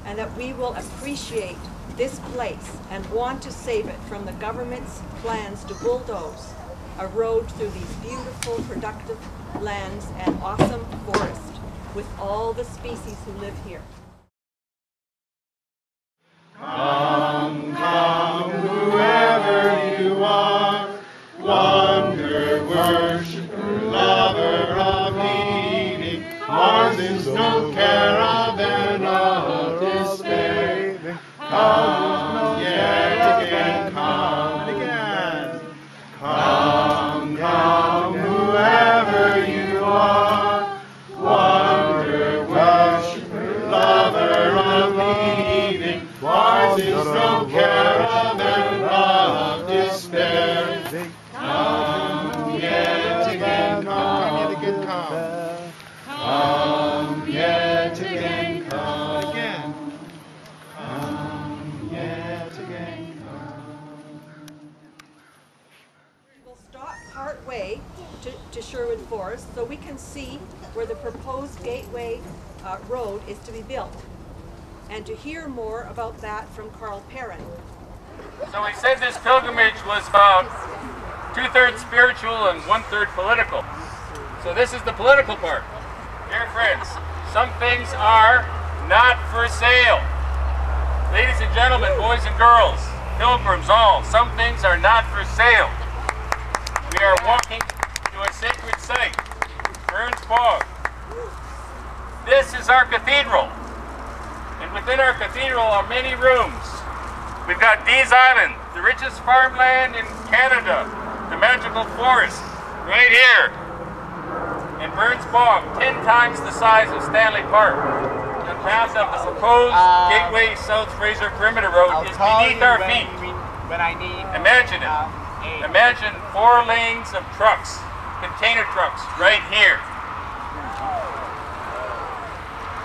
and that we will appreciate this place and want to save it from the government's plans to bulldoze a road through these beautiful, productive lands and awesome forest with all the species who live here. Come, come, whoever you are, wonder, worshiper, lover of meaning. Mars is no caravan of despair. Come yet again, come again. Come, come, whoever you are, wonder, worshiper, lover of meaning. Mars is no caravan of despair. Come yet again, come yet again, come. Come yet again, come again. Come yet again, come. We'll stop part way to Sherwood Forest so we can see where the proposed Gateway Road is to be built, and to hear more about that from Carl Perrin. So we said this pilgrimage was about 2/3 spiritual and 1/3 political. So this is the political part. Dear friends, some things are not for sale. Ladies and gentlemen, boys and girls, pilgrims all, some things are not for sale. We are walking to a sacred site, Burns Bog. This is our cathedral. And within our cathedral are many rooms. We've got Dees Island, the richest farmland in Canada, the magical forest, right here. In Burns Bog, 10 times the size of Stanley Park. The path of the proposed Gateway South Fraser Perimeter Road is beneath our feet. Imagine it. Imagine 4 lanes of trucks, container trucks, right here.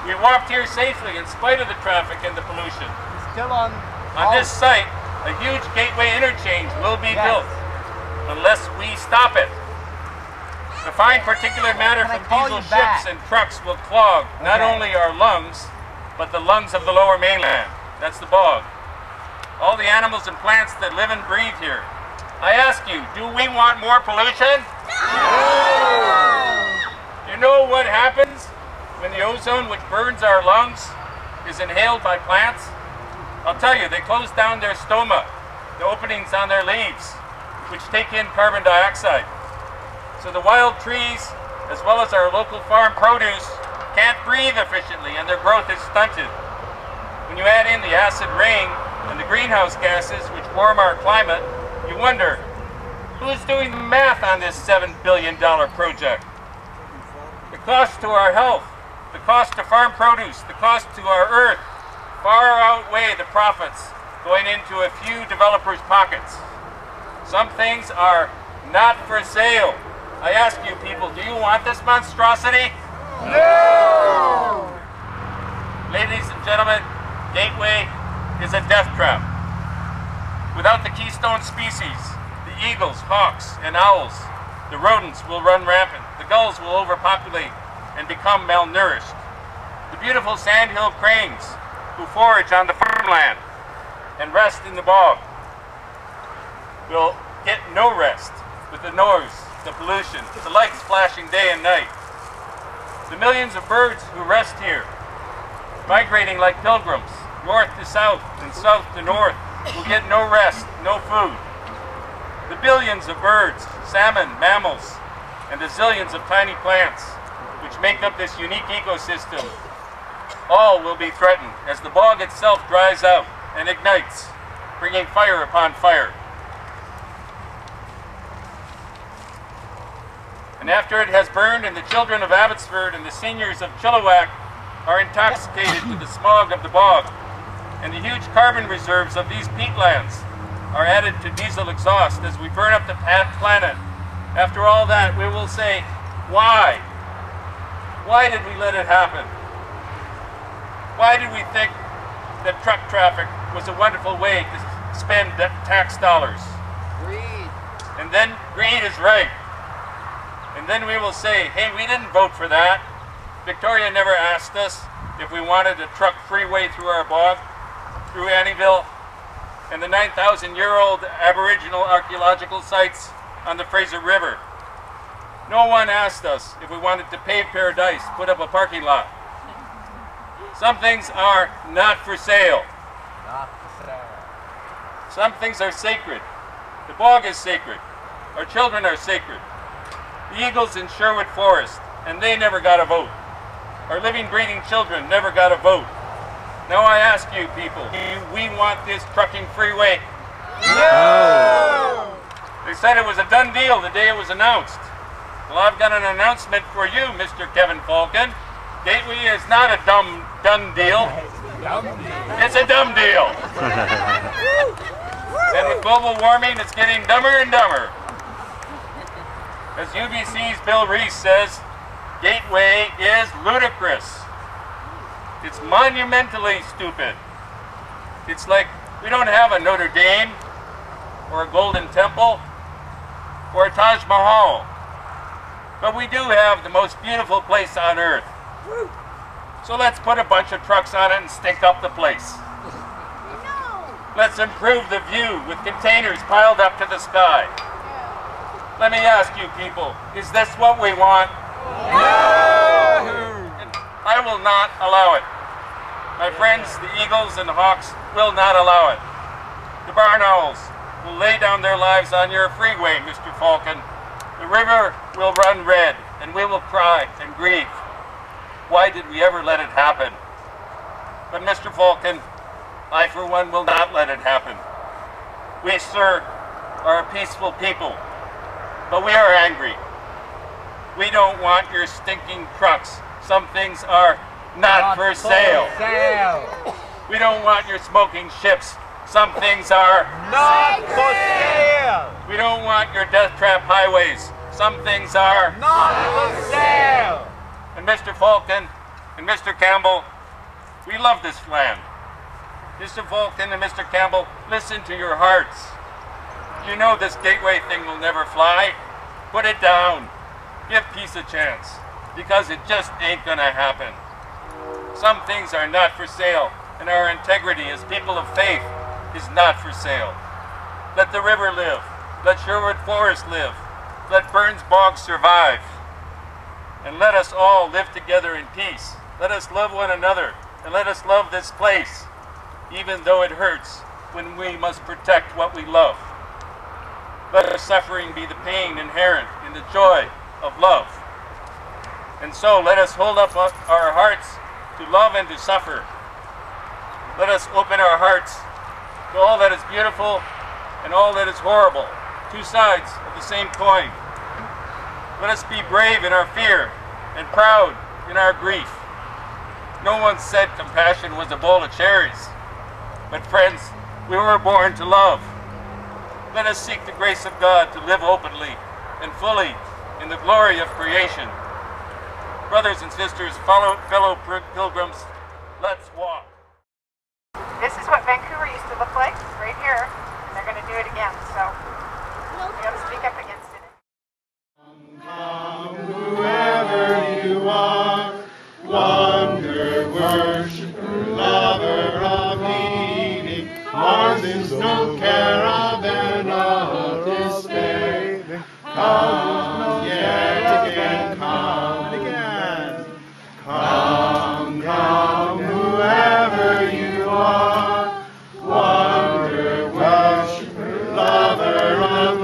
We walked here safely in spite of the traffic and the pollution. Still on this site, a huge gateway interchange will be built unless we stop it. The fine particulate matter from diesel ships and trucks will clog not only our lungs, but the lungs of the lower mainland. That's the bog. All the animals and plants that live and breathe here. I ask you, do we want more pollution? No! You know what happens when the ozone, which burns our lungs, is inhaled by plants? I'll tell you, they close down their stoma, the openings on their leaves, which take in carbon dioxide. So the wild trees, as well as our local farm produce, can't breathe efficiently and their growth is stunted. When you add in the acid rain and the greenhouse gases which warm our climate, you wonder, who's doing the math on this $7 billion project? The cost to our health, the cost to farm produce, the cost to our earth far outweigh the profits going into a few developers' pockets. Some things are not for sale. I ask you people, do you want this monstrosity? No! Ladies and gentlemen, Gateway is a death trap. Without the keystone species, the eagles, hawks, and owls, the rodents will run rampant, the gulls will overpopulate and become malnourished. The beautiful sandhill cranes who forage on the farmland and rest in the bog will get no rest with the noise, the pollution, the lights flashing day and night. The millions of birds who rest here, migrating like pilgrims, north to south and south to north, will get no rest, no food. The billions of birds, salmon, mammals, and the zillions of tiny plants which make up this unique ecosystem, all will be threatened as the bog itself dries out and ignites, bringing fire upon fire. And after it has burned and the children of Abbotsford and the seniors of Chilliwack are intoxicated with the smog of the bog, and the huge carbon reserves of these peatlands are added to diesel exhaust as we burn up the planet, after all that we will say, why? Why did we let it happen? Why did we think that truck traffic was a wonderful way to spend tax dollars? Greed. And then greed is right. And then we will say, hey, we didn't vote for that. Victoria never asked us. if we wanted a truck freeway through our bog, through Annieville, and the 9,000-year-old Aboriginal archaeological sites on the Fraser River. No one asked us if we wanted to pave Paradise, put up a parking lot. Some things are not for sale. Not for sale. Some things are sacred. The bog is sacred. Our children are sacred. The eagles in Sherwood Forest, and they never got a vote. Our living, breathing children never got a vote. Now I ask you people, do we want this trucking freeway? No! They said it was a done deal the day it was announced. Well, I've got an announcement for you, Mr. Kevin Falcon. Gateway is not a done deal. It's a dumb deal. And with global warming, it's getting dumber and dumber. As UBC's Bill Reese says, Gateway is ludicrous. It's monumentally stupid. It's like we don't have a Notre Dame or a Golden Temple or a Taj Mahal. But we do have the most beautiful place on earth. So let's put a bunch of trucks on it and stink up the place. Let's improve the view with containers piled up to the sky. Let me ask you people, is this what we want? I will not allow it. My friends, the eagles and hawks, will not allow it. The barn owls will lay down their lives on your freeway, Mr. Falcon. The river will run red, and we will cry and grieve. Why did we ever let it happen? But Mr. Falcon, I for one will not let it happen. We, sir, are a peaceful people, but we are angry. We don't want your stinking trucks. Some things are not for sale. We don't want your smoking ships. Some things are Not for sale! We don't want your death trap highways. Some things are Not for sale! And Mr. Falcon and Mr. Campbell, we love this land. Mr. Falcon and Mr. Campbell, listen to your hearts. You know this gateway thing will never fly. Put it down. Give peace a chance, because it just ain't gonna happen. Some things are not for sale, and our integrity as people of faith is not for sale. Let the river live. Let Sherwood Forest live. Let Burns Bog survive. And let us all live together in peace. Let us love one another, and let us love this place, even though it hurts when we must protect what we love. Let our suffering be the pain inherent in the joy of love. And so let us hold up our hearts to love and to suffer. Let us open our hearts to all that is beautiful and all that is horrible, two sides of the same coin. Let us be brave in our fear and proud in our grief. No one said compassion was a bowl of cherries. But friends, we were born to love. Let us seek the grace of God to live openly and fully in the glory of creation. Brothers and sisters, fellow pilgrims, let's walk. This is what Vancouver used to look like, right here, and they're going to do it again, so we got to speak up against it. Come, whoever you are, wonder, worshiper, lover of Eden. Ours is no caravan of despair. Come yet again, come again. Come, come, whoever you are, wonder, worshiper, lover of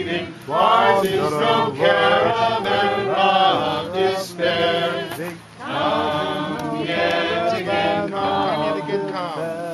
Eden. Ours is no caravan of despair. Come yet again, come.